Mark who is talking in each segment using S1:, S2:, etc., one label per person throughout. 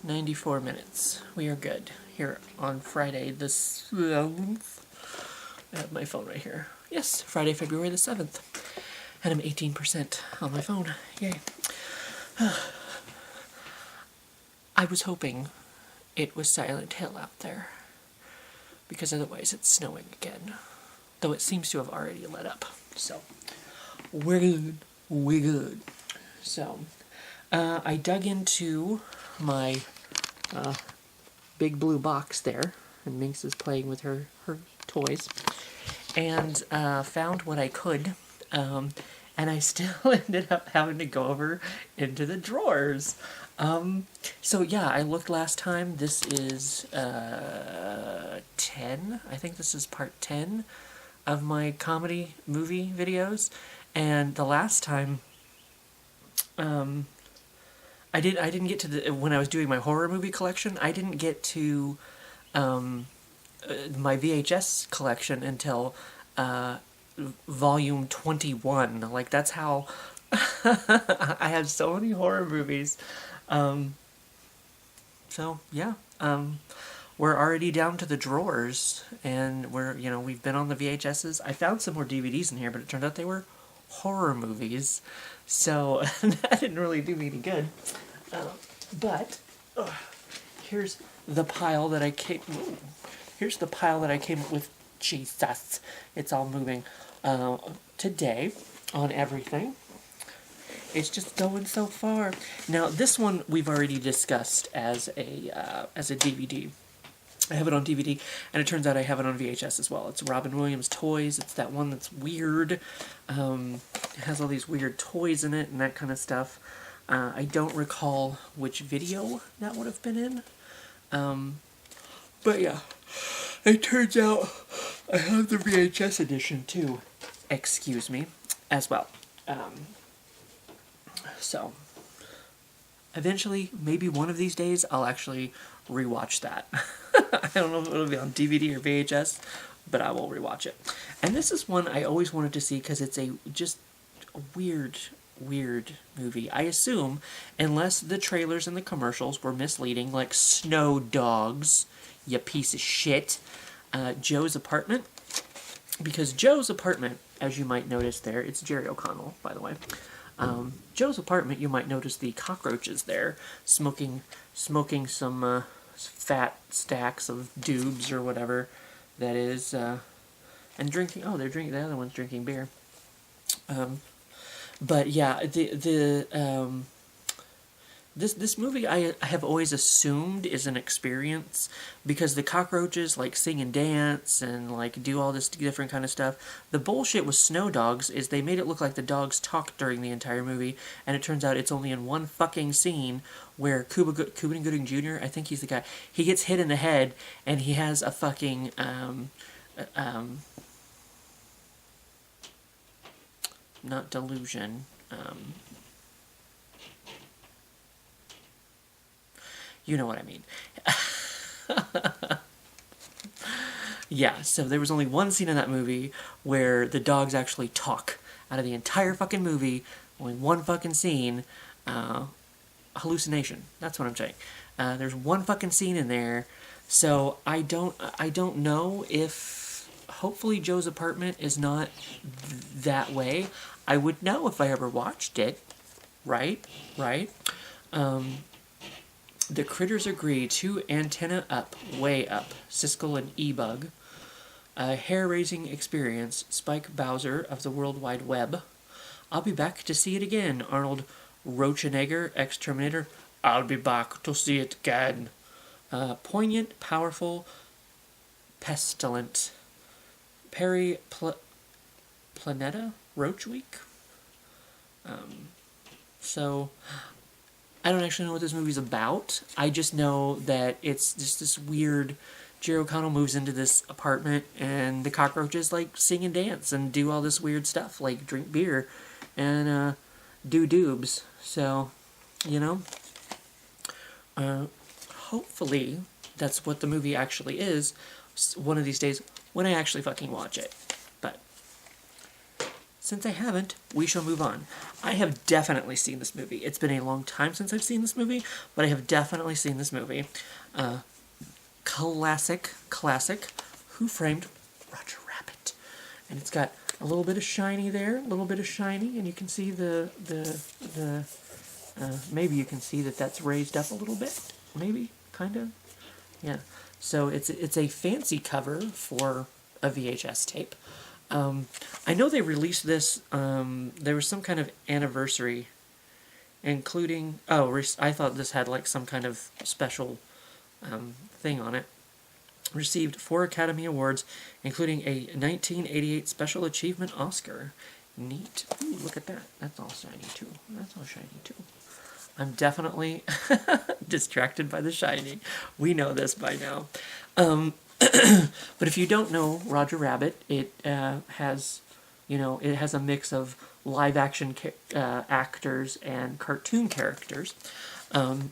S1: 94 minutes. We are good here on Friday the 7th. I have my phone right here. Yes, Friday, February the 7th. And I'm 18% on my phone. Yay. I was hoping it was Silent Hill out there, because otherwise it's snowing again. Though it seems to have already let up. So, we're good. We're good. So, I dug into my big blue box there, and Minx is playing with her toys, and found what I could, and I still ended up having to go over into the drawers. So yeah, I looked last time. This is 10. I think this is part 10 of my comedy movie videos, and the last time I didn't get to when I was doing my horror movie collection, I didn't get to my VHS collection until volume 21. Like, that's how I have so many horror movies. So yeah, we're already down to the drawers, and we've been on the VHSs. I found some more DVDs in here, but it turned out they were horror movies, so that didn't really do me any good. But here's the pile that I came. Here's the pile that I came up with. Jesus, it's all moving today on everything. It's just going so far. Now, this one we've already discussed as a DVD. I have it on DVD, and it turns out I have it on VHS as well. It's Robin Williams Toys. It's that one that's weird. It has all these weird toys in it and that kind of stuff. I don't recall which video that would have been in. But yeah, it turns out I have the VHS edition too. Excuse me, as well. So, eventually, maybe one of these days, I'll actually rewatch that. I don't know if it'll be on DVD or VHS, but I will rewatch it. And this is one I always wanted to see because it's just a weird movie. I assume, unless the trailers and the commercials were misleading, like Snow Dogs, you piece of shit, Joe's Apartment. Because Joe's Apartment, as you might notice there, it's Jerry O'Connell, by the way. Joe's Apartment, you might notice the cockroaches there, smoking some fat stacks of doobs or whatever that is, and drinking. Oh, the other one's drinking beer. But yeah, this movie I have always assumed is an experience, because the cockroaches like sing and dance and like do all this different kind of stuff. The bullshit with Snow Dogs is they made it look like the dogs talked during the entire movie, and it turns out it's only in one fucking scene where Cuba Gooding Jr., I think he's the guy, he gets hit in the head and he has a fucking not delusion. You know what I mean. Yeah, so there was only one scene in that movie where the dogs actually talk. Out of the entire fucking movie, only one fucking scene. Hallucination. That's what I'm saying. There's one fucking scene in there. So I don't know if... Hopefully Joe's Apartment is not that way. I would know if I ever watched it. Right? The critters agree. 2 antenna up, way up. Siskel and E-Bug. A hair-raising experience. Spike Bowser of the World Wide Web. I'll be back to see it again. Arnold Schwarzenegger, ex-Terminator. I'll be back to see it again. Poignant, powerful, pestilent. Perry Planeta? Roach Week? So... I don't actually know what this movie's about. I just know that it's just this weird... Jerry O'Connell moves into this apartment, and the cockroaches, like, sing and dance and do all this weird stuff, like drink beer and do doobs. So, hopefully that's what the movie actually is one of these days when I actually fucking watch it. But, since I haven't, we shall move on. I have definitely seen this movie. It's been a long time since I've seen this movie, but I have definitely seen this movie. Classic. Who Framed Roger Rabbit? And it's got a little bit of shiny there, a little bit of shiny, and you can see maybe you can see that that's raised up a little bit. Maybe, kind of. Yeah. So it's a fancy cover for a VHS tape. I know they released this. There was some kind of anniversary, including. I thought this had like some kind of special thing on it. Received 4 Academy Awards, including a 1988 Special Achievement Oscar. Neat. Ooh, look at that. That's all shiny too. I'm definitely distracted by the shiny. We know this by now. But if you don't know Roger Rabbit, it has, it has a mix of live action actors and cartoon characters. And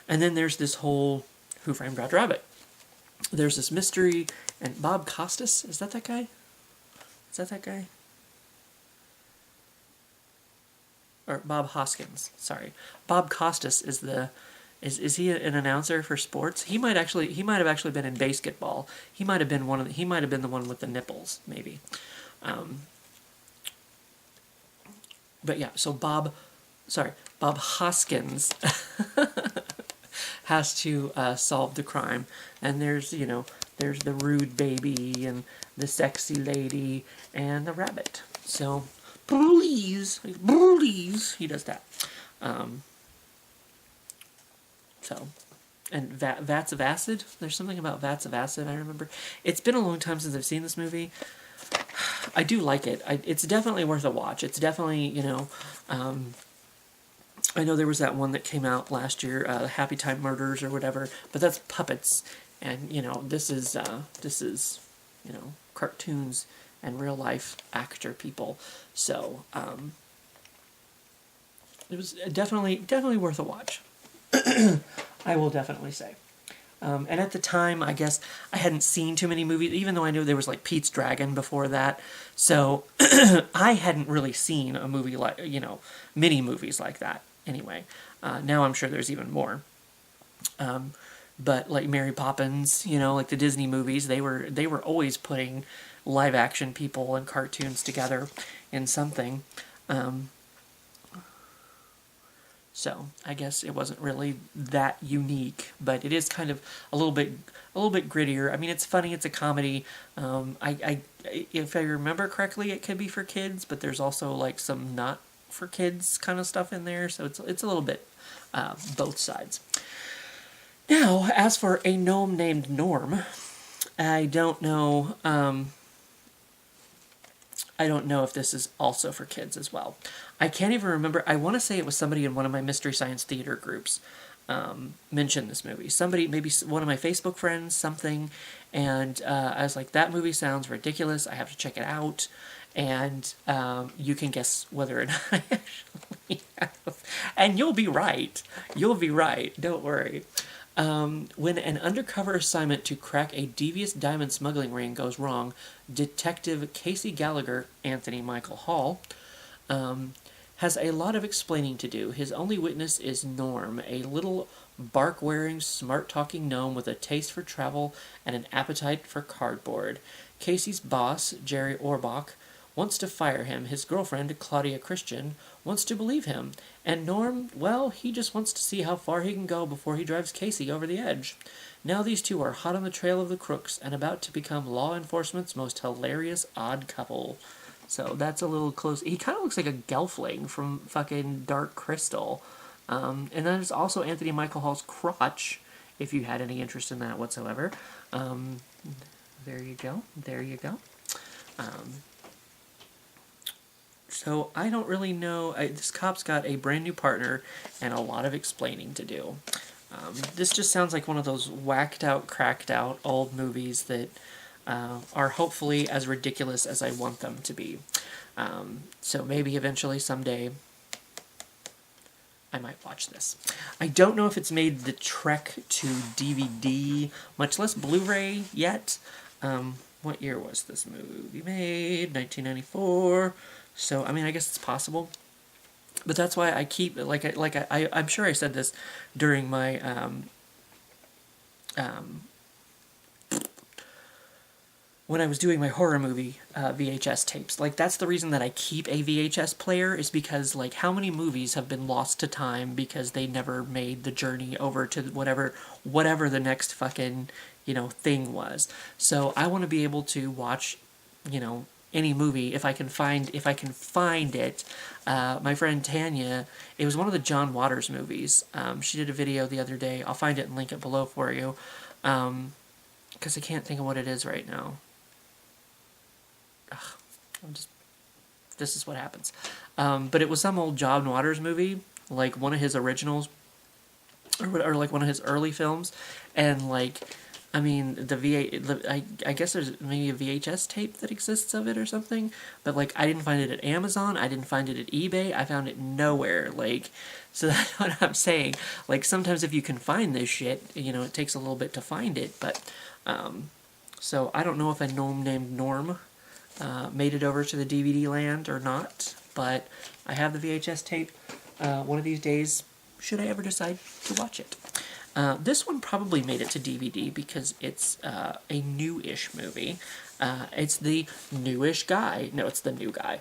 S1: then there's this whole Who Framed Roger Rabbit. There's this mystery, and Bob Costas, is that guy? Or Bob Hoskins, sorry. Bob Costas is is he an announcer for sports? He might have actually been in basketball. He might have been the one with the nipples, maybe. But yeah, so Bob Hoskins has to solve the crime, and there's the rude baby and the sexy lady and the rabbit. So please, he does that. And vats of acid. There's something about vats of acid. I remember. It's been a long time since I've seen this movie. I do like it. It's definitely worth a watch. It's definitely I know there was that one that came out last year, Happy Time Murders or whatever, but that's puppets, and this is cartoons and real life actor people. So it was definitely worth a watch. I will definitely say. And at the time, I guess I hadn't seen too many movies, even though I knew there was like Pete's Dragon before that. So I hadn't really seen a movie like, mini movies like that anyway. Now I'm sure there's even more. But like Mary Poppins, like the Disney movies, they were always putting live action people and cartoons together in something. So I guess it wasn't really that unique, but it is kind of a little bit grittier. I mean, it's funny, it's a comedy. If I remember correctly, it could be for kids, but there's also like some not for kids kind of stuff in there, so it's a little bit both sides. Now, as for A Gnome Named Norm, I don't know if this is also for kids as well. I can't even remember. I want to say it was somebody in one of my Mystery Science Theater groups mentioned this movie. Somebody, maybe one of my Facebook friends, something, and I was like, that movie sounds ridiculous. I have to check it out. And you can guess whether or not I actually have. And you'll be right. Don't worry. When an undercover assignment to crack a devious diamond smuggling ring goes wrong, Detective Casey Gallagher, Anthony Michael Hall, has a lot of explaining to do. His only witness is Norm, a little bark-wearing, smart-talking gnome with a taste for travel and an appetite for cardboard. Casey's boss, Jerry Orbach, wants to fire him. His girlfriend, Claudia Christian, wants to believe him. And Norm, well, he just wants to see how far he can go before he drives Casey over the edge. Now these two are hot on the trail of the crooks and about to become law enforcement's most hilarious odd couple. So that's a little close. He kind of looks like a Gelfling from fucking Dark Crystal. And then there's also Anthony Michael Hall's crotch, if you had any interest in that whatsoever. There you go. So I don't really know. This cop's got a brand new partner and a lot of explaining to do. This just sounds like one of those whacked out, cracked out old movies that are hopefully as ridiculous as I want them to be. So maybe eventually someday I might watch this. I don't know if it's made the trek to DVD, much less Blu-ray yet. What year was this movie made? 1994. So, I mean, I guess it's possible. But that's why I keep, I'm sure I said this during my, when I was doing my horror movie VHS tapes. Like, that's the reason that I keep a VHS player, is because, like, how many movies have been lost to time because they never made the journey over to whatever the next fucking, thing was. So I want to be able to watch, any movie if I can find it. My friend Tanya, it was one of the John Waters movies. She did a video the other day. I'll find it and link it below for you, because I can't think of what it is right now. This is what happens. But it was some old John Waters movie, like one of his originals, or like one of his early films, and like, I mean, I guess there's maybe a VHS tape that exists of it or something, but like, I didn't find it at Amazon, I didn't find it at eBay, I found it nowhere, like, so that's what I'm saying. Like, sometimes if you can find this shit, it takes a little bit to find it, but, so I don't know if a gnome named Norm made it over to the DVD land or not, but I have the VHS tape. One of these days, should I ever decide to watch it. This one probably made it to DVD because it's a new-ish movie. It's the newish guy. No, it's the new guy.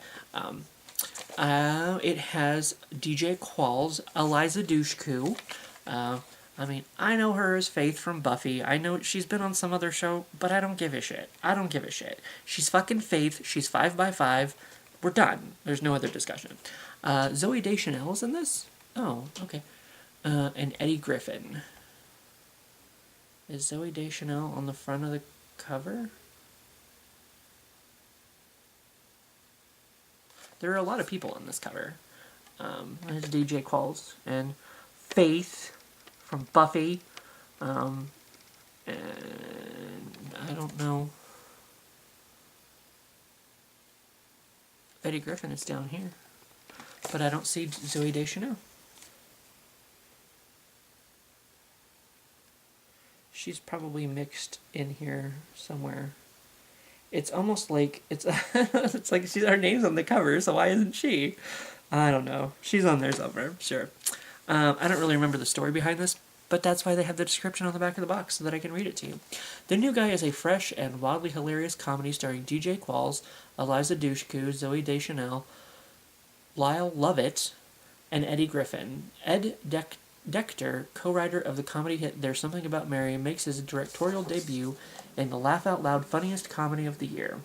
S1: It has DJ Qualls, Eliza Dushku. I mean, I know her as Faith from Buffy. I know she's been on some other show, but I don't give a shit. I don't give a shit. She's fucking Faith. She's 5x5. We're done. There's no other discussion. Zooey Deschanel's in this? Oh, okay. And Eddie Griffin. Is Zooey Deschanel on the front of the cover? There are a lot of people on this cover. There's DJ Qualls and Faith from Buffy. And I don't know. Eddie Griffin is down here. But I don't see Zooey Deschanel. She's probably mixed in here somewhere. It's almost like it's like her name's on the cover, so why isn't she? I don't know. She's on there somewhere, sure. I don't really remember the story behind this, but that's why they have the description on the back of the box so that I can read it to you. The New Guy is a fresh and wildly hilarious comedy starring DJ Qualls, Eliza Dushku, Zooey Deschanel, Lyle Lovett, and Eddie Griffin. Ed Decter, co-writer of the comedy hit There's Something About Mary, makes his directorial debut in the laugh-out-loud funniest comedy of the year.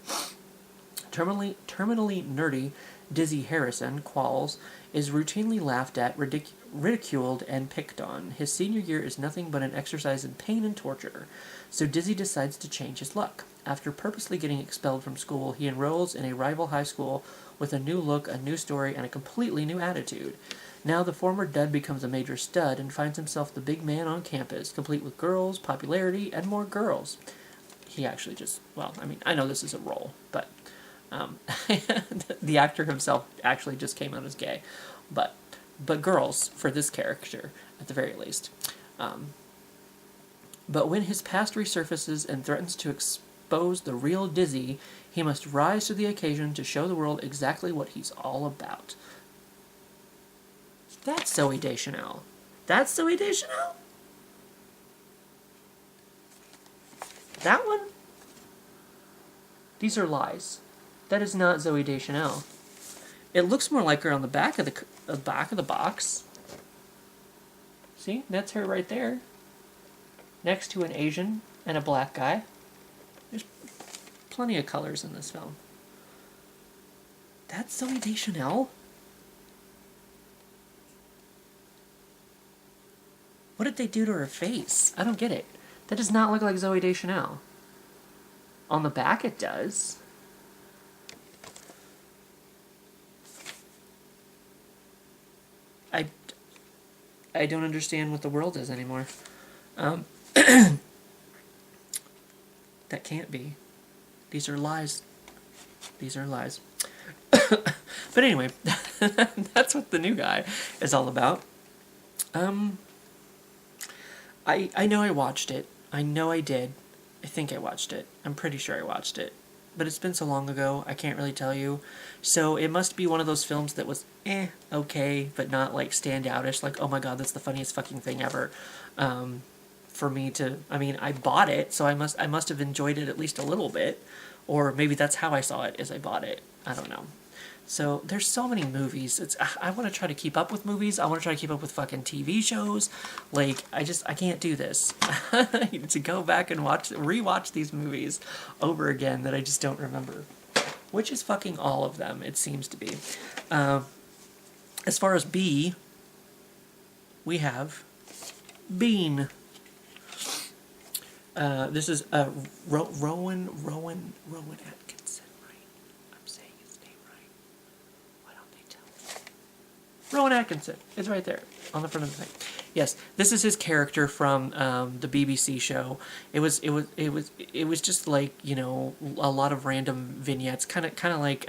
S1: Terminally nerdy Dizzy Harrison, Qualls, is routinely laughed at, ridiculed, and picked on. His senior year is nothing but an exercise in pain and torture, so Dizzy decides to change his luck. After purposely getting expelled from school, he enrolls in a rival high school with a new look, a new story, and a completely new attitude. Now the former dud becomes a major stud and finds himself the big man on campus, complete with girls, popularity, and more girls. He actually just, well, I mean, I know this is a role, but the actor himself actually just came out as gay. But girls for this character, at the very least. But when his past resurfaces and threatens to expose the real Dizzy, he must rise to the occasion to show the world exactly what he's all about. That's Zooey Deschanel. That's Zooey Deschanel? That one? These are lies. That is not Zooey Deschanel. It looks more like her on the back of the box. See? That's her right there. Next to an Asian and a black guy. There's plenty of colors in this film. That's Zooey Deschanel? What did they do to her face? I don't get it. That does not look like Zooey Deschanel. On the back it does. I don't understand what the world is anymore. That can't be. These are lies. These are lies. But anyway, that's what The New Guy is all about. I know I watched it. I know I did. I think I watched it. I'm pretty sure I watched it. But it's been so long ago, I can't really tell you. So it must be one of those films that was okay, but not like standoutish, like, oh my god, that's the funniest fucking thing ever. For me to, I mean, I bought it, so I must have enjoyed it at least a little bit. Or maybe that's how I saw it, is I bought it. I don't know. So there's so many movies. I want to try to keep up with movies. I want to try to keep up with fucking TV shows. Like, I can't do this. I need to go back and rewatch these movies over again that I just don't remember. Which is fucking all of them, it seems to be. As far as B, we have Bean. This is Rowan Atkinson, right? I'm saying his name right. Why don't they tell me? Rowan Atkinson. It's right there on the front of the thing. Yes, this is his character from the BBC show. It was just like, you know, a lot of random vignettes, kind of like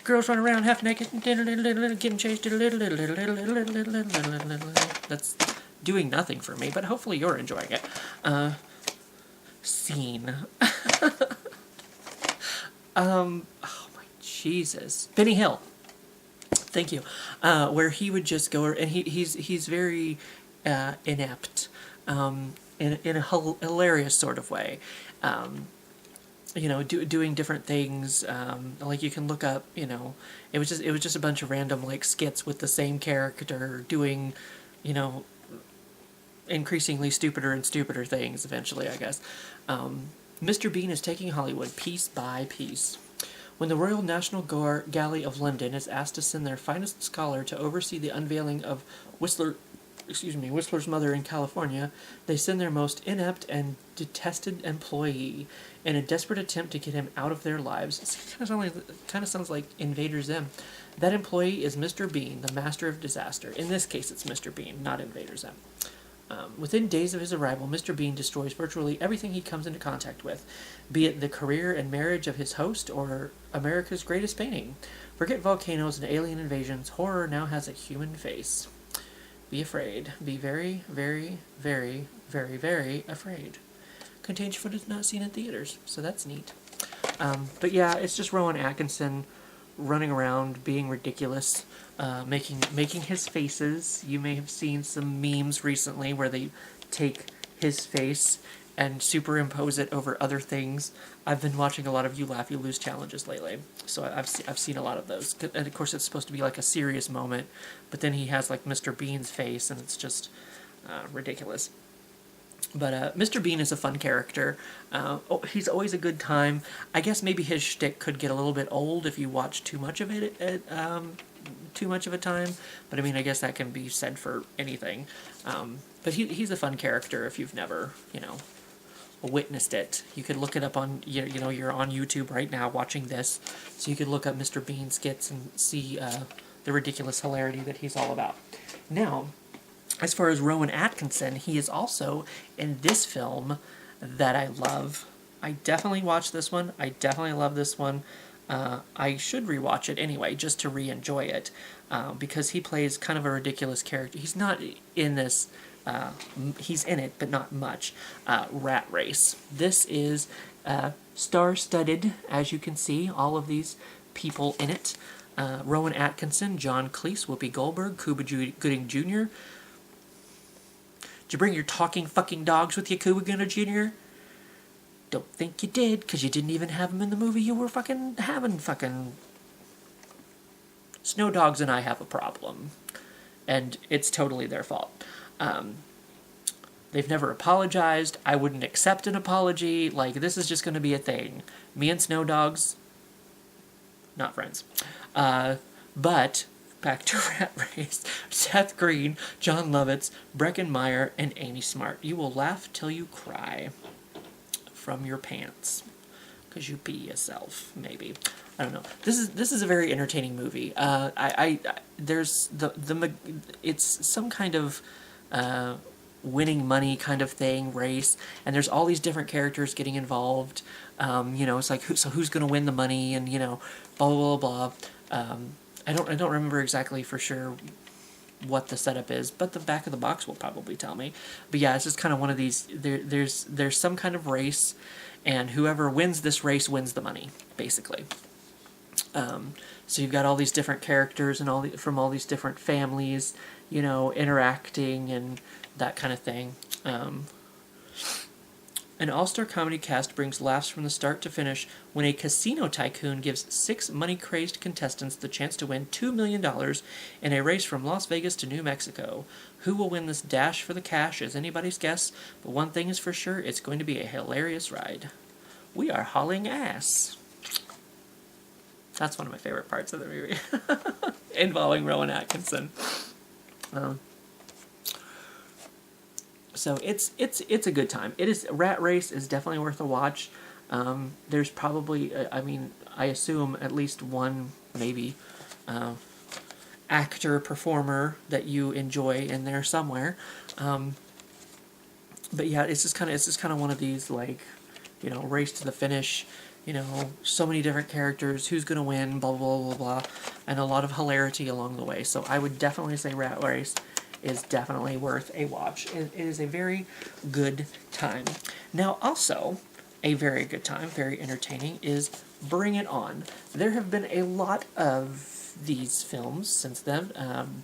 S1: girls run around half naked, getting chased. That's doing nothing for me, but hopefully you're enjoying it. Scene. Oh my Jesus. Benny Hill. Thank you. Where he would just go, and he's very inept. In a hilarious sort of way, you know, doing different things. Like you can look up, you know, it was just a bunch of random like skits with the same character doing, you know, increasingly stupider and stupider things. Eventually, I guess. Mr. Bean is taking Hollywood piece by piece. When the Royal National Gallery of London is asked to send their finest scholar to oversee the unveiling of Whistler's mother in California, they send their most inept and detested employee in a desperate attempt to get him out of their lives. It kind of sounds like Invader Zim. That employee is Mr. Bean, the master of disaster. In this case, it's Mr. Bean, not Invader Zim. Within days of his arrival, Mr. Bean destroys virtually everything he comes into contact with, be it the career and marriage of his host or America's greatest painting. Forget volcanoes and alien invasions, horror now has a human face. Be afraid. Be very, very, very, very, very afraid. Contains footage not seen in theaters, so that's neat. But yeah, it's just Rowan Atkinson running around, being ridiculous, making his faces. You may have seen some memes recently where they take his face and superimpose it over other things. I've been watching a lot of You Laugh, You Lose challenges lately, so I've seen a lot of those. And of course, it's supposed to be like a serious moment, but then he has like Mr. Bean's face, and it's just ridiculous. But Mr. Bean is a fun character. He's always a good time. I guess maybe his shtick could get a little bit old if you watch too much of it at too much of a time. But I mean, I guess that can be said for anything. But he's a fun character if you've never, you know, witnessed it. You could look it up on, you know, you're on YouTube right now watching this, so you could look up Mr. Bean skits and see the ridiculous hilarity that he's all about. Now, as far as Rowan Atkinson, he is also in this film that I love. I definitely watched this one. I definitely love this one. I should rewatch it anyway, just to re-enjoy it, because he plays kind of a ridiculous character. He's not in this... he's in it, but not much. Rat Race. This is star-studded, as you can see, all of these people in it. Rowan Atkinson, John Cleese, Whoopi Goldberg, Cuba Gooding Jr. Did you bring your talking fucking dogs with you, Cuba Gooding Jr.? Don't think you did, because you didn't even have them in the movie you were fucking having. Snow Dogs and I have a problem. And it's totally their fault. They've never apologized. I wouldn't accept an apology. Like, this is just going to be a thing. Me and Snow Dogs, not friends. But, back to Rat Race. Seth Green, John Lovitz, Breckin Meyer, and Amy Smart. You will laugh till you cry from your pants. Because you pee yourself, maybe. I don't know. This is a very entertaining movie. There's it's some kind of winning money kind of thing, race, and there's all these different characters getting involved. It's like, who's going to win the money, and, blah, blah, blah, blah. I don't remember exactly for sure what the setup is, but the back of the box will probably tell me. But yeah, it's just kind of one of these, there's some kind of race, and whoever wins this race wins the money, basically. So you've got all these different characters and from all these different families, interacting and that kind of thing. An all-star comedy cast brings laughs from the start to finish when a casino tycoon gives 6 money-crazed contestants the chance to win $2 million in a race from Las Vegas to New Mexico. Who will win this dash for the cash is anybody's guess, but one thing is for sure, it's going to be a hilarious ride. We are hauling ass. That's one of my favorite parts of the movie, involving Rowan Atkinson. So it's a good time. Rat Race is definitely worth a watch. There's probably, I assume at least one, maybe, actor, performer that you enjoy in there somewhere. But yeah, it's just kind of one of these, like, race to the finish. So many different characters, who's going to win, blah, blah, blah, blah, and a lot of hilarity along the way. So I would definitely say Rat Race is definitely worth a watch. It is a very good time. Now, also, a very good time, very entertaining, is Bring It On. There have been a lot of these films since then.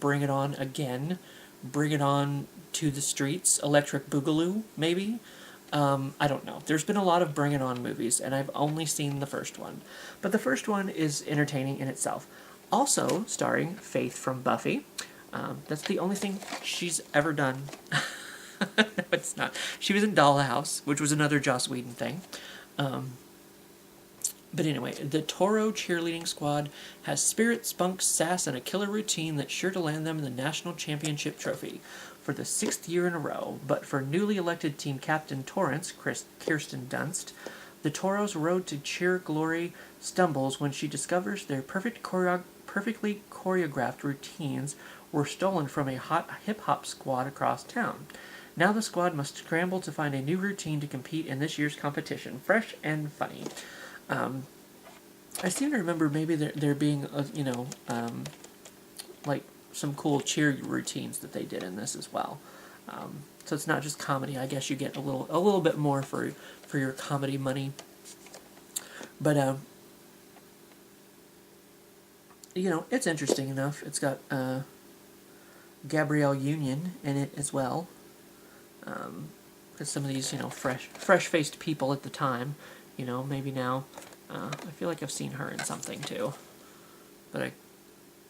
S1: Bring It On Again, Bring It On to the Streets, Electric Boogaloo, maybe? I don't know. There's been a lot of Bring It On movies, and I've only seen the first one. But the first one is entertaining in itself. Also starring Faith from Buffy. That's the only thing she's ever done. No, it's not. She was in Dollhouse, which was another Joss Whedon thing. But anyway, the Toro cheerleading squad has spirit, spunk, sass, and a killer routine that's sure to land them the national championship trophy for the 6th year in a row. But for newly elected team captain Torrance, Kirsten Dunst, the Toro's road to cheer glory stumbles when she discovers their perfectly choreographed routines were stolen from a hot hip-hop squad across town. Now the squad must scramble to find a new routine to compete in this year's competition. Fresh and funny. I seem to remember maybe there being, like some cool cheer routines that they did in this as well. So it's not just comedy. I guess you get a little bit more for your comedy money. But it's interesting enough. It's got Gabrielle Union in it as well. Because some of these, fresh-faced people at the time, maybe now. I feel like I've seen her in something too, but I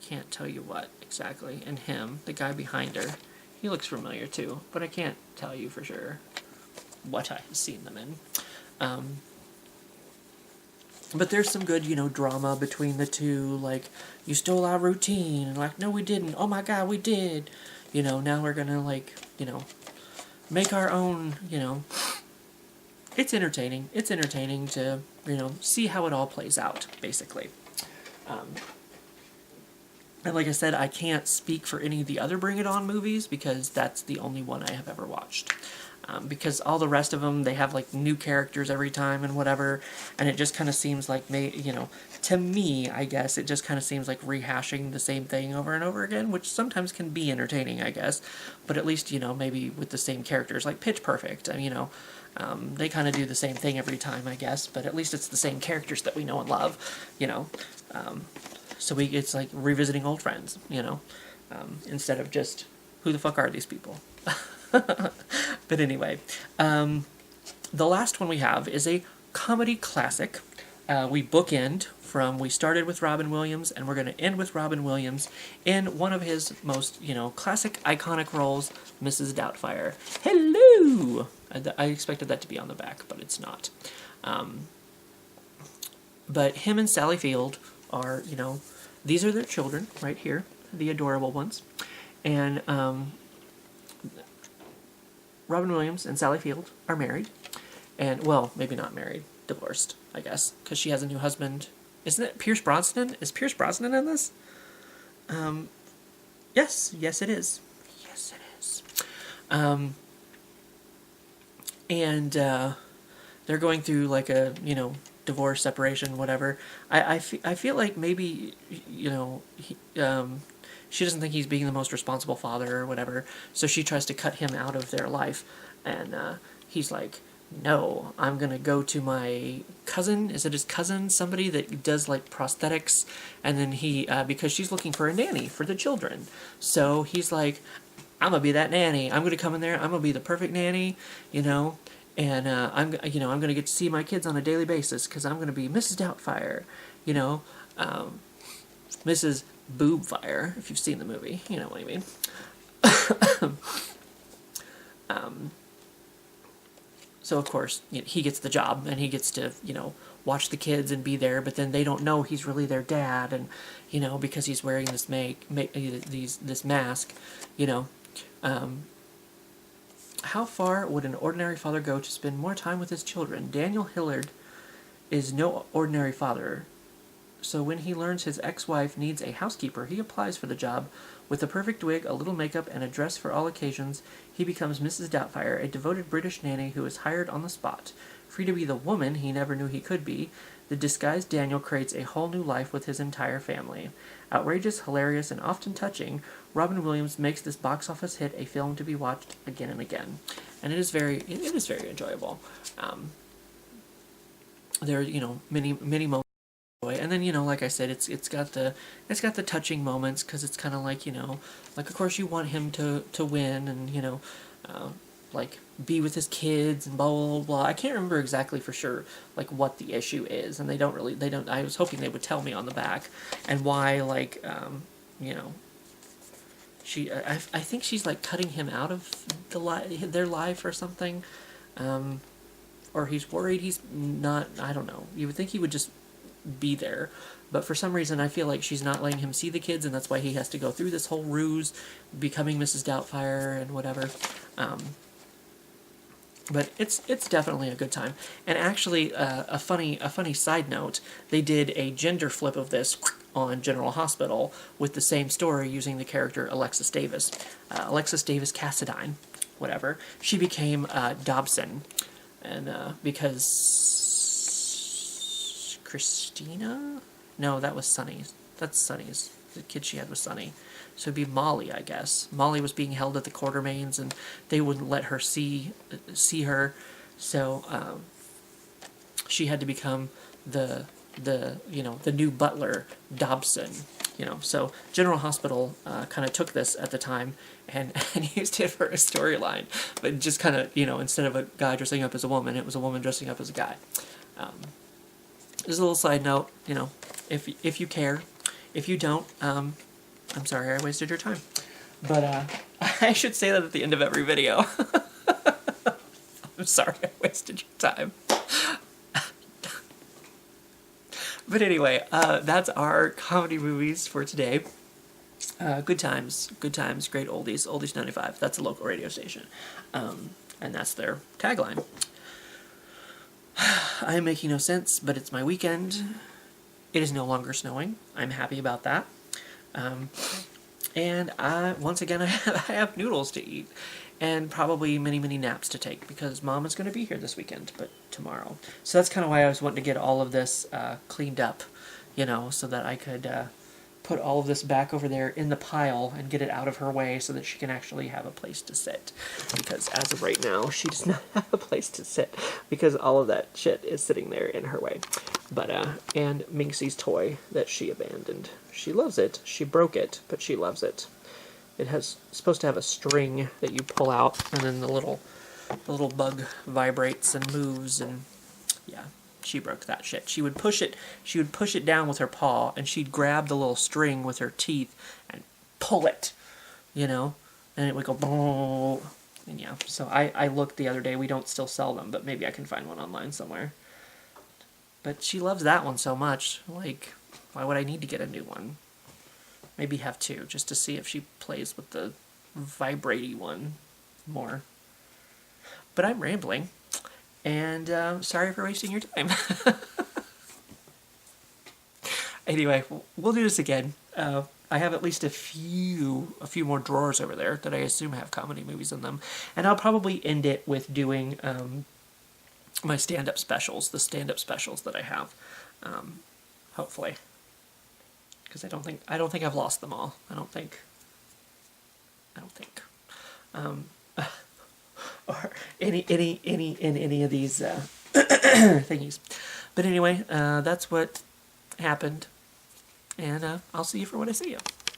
S1: can't tell you what exactly. And him, the guy behind her, he looks familiar too, but I can't tell you for sure what I've seen them in. But there's some good, drama between the two, like, you stole our routine, and like, no we didn't, oh my god, we did. Now we're gonna, like, make our own, It's entertaining. It's entertaining to, see how it all plays out, basically. And like I said, I can't speak for any of the other Bring It On movies, because that's the only one I have ever watched. Because all the rest of them, they have, like, new characters every time and whatever, and it just kind of seems like, to me, I guess, it just kind of seems like rehashing the same thing over and over again, which sometimes can be entertaining, I guess, but at least, maybe with the same characters, like Pitch Perfect, they kind of do the same thing every time, I guess, but at least it's the same characters that we know and love, so it's like revisiting old friends, instead of just, who the fuck are these people? But anyway, the last one we have is a comedy classic. We we started with Robin Williams, and we're going to end with Robin Williams in one of his most, classic, iconic roles, Mrs. Doubtfire. Hello! I expected that to be on the back, but it's not. But him and Sally Field are, these are their children right here, the adorable ones. And Robin Williams and Sally Field are married. And, well, maybe not married, divorced, I guess, because she has a new husband. Isn't it Pierce Brosnan? Is Pierce Brosnan in this? Yes, it is. Yes, it is. and they're going through like a, you know, divorce, separation, whatever. I feel like maybe, you know, she doesn't think he's being the most responsible father or whatever, so she tries to cut him out of their life, and he's like, no, I'm gonna go to my cousin. Is it his cousin? Somebody that does like prosthetics, and then he because she's looking for a nanny for the children, so he's like, I'm gonna be that nanny. I'm gonna come in there. I'm gonna be the perfect nanny, you know, and I'm gonna get to see my kids on a daily basis because I'm gonna be Mrs. Doubtfire, you know, Mrs. Boobfire. If you've seen the movie, you know what I mean. So of course, you know, he gets the job and he gets to, you know, watch the kids and be there, but then they don't know he's really their dad, and you know, because he's wearing this this mask, you know. How far would an ordinary father go to spend more time with his children? Daniel Hillard is no ordinary father. So when he learns his ex-wife needs a housekeeper, he applies for the job. With a perfect wig, a little makeup, and a dress for all occasions, he becomes Mrs. Doubtfire, a devoted British nanny who is hired on the spot. Free to be the woman he never knew he could be, the disguised Daniel creates a whole new life with his entire family. Outrageous, hilarious, and often touching, Robin Williams makes this box office hit a film to be watched again and again. And it is very enjoyable. There are, you know, many moments. And then, you know, like I said, it's got the touching moments, because it's kind of like, you know, like of course you want him to win, and you know, like be with his kids and blah blah blah. I can't remember exactly for sure like what the issue is, and they don't. I was hoping they would tell me on the back, and why, like, you know, I think she's like cutting him out of their life or something, or he's worried he's not. I don't know. You would think he would just be there, but for some reason I feel like she's not letting him see the kids, and that's why he has to go through this whole ruse, becoming Mrs. Doubtfire and whatever. But it's definitely a good time. And actually, a funny side note, they did a gender flip of this on General Hospital with the same story using the character Alexis Davis. Alexis Davis Cassadine, whatever. She became Dobson, and because Christina? No, that was Sunny's. That's Sunny's. The kid she had was Sunny. So it'd be Molly, I guess. Molly was being held at the Quartermains, and they wouldn't let her see her, so she had to become the you know, the new butler, Dobson. You know, so General Hospital kind of took this at the time and used it for a storyline, but just kind of, you know, instead of a guy dressing up as a woman, it was a woman dressing up as a guy. Just a little side note, you know, if you care. If you don't, I'm sorry I wasted your time. But I should say that at the end of every video. I'm sorry I wasted your time. But anyway, that's our comedy movies for today. Good times, great oldies, oldies 95. That's a local radio station. And that's their tagline. I am making no sense, but it's my weekend. It is no longer snowing. I'm happy about that. And once again, I have noodles to eat, and probably many naps to take, because Mom is going to be here this weekend, but tomorrow. So that's kind of why I was wanting to get all of this cleaned up, you know, so that I could put all of this back over there in the pile and get it out of her way so that she can actually have a place to sit. Because as of right now, she does not have a place to sit because all of that shit is sitting there in her way. But, and Minxie's toy that she abandoned. She loves it. She broke it, but she loves it. It has supposed to have a string that you pull out, and then the little bug vibrates and moves, and yeah. She broke that shit. She would push it down with her paw, and she'd grab the little string with her teeth and pull it, you know, and it would go boom. And yeah, so I looked the other day. We don't still sell them, but maybe I can find one online somewhere. But she loves that one so much. Like, why would I need to get a new one? Maybe have two, just to see if she plays with the vibratey one more. But I'm rambling. And sorry for wasting your time. Anyway, we'll do this again. I have at least a few more drawers over there that I assume have comedy movies in them, and I'll probably end it with doing my stand-up specials, the stand-up specials that I have, hopefully, because I don't think I've lost them all. I don't think. Or any of these thingies. But anyway, that's what happened, and I'll see you for when I see you.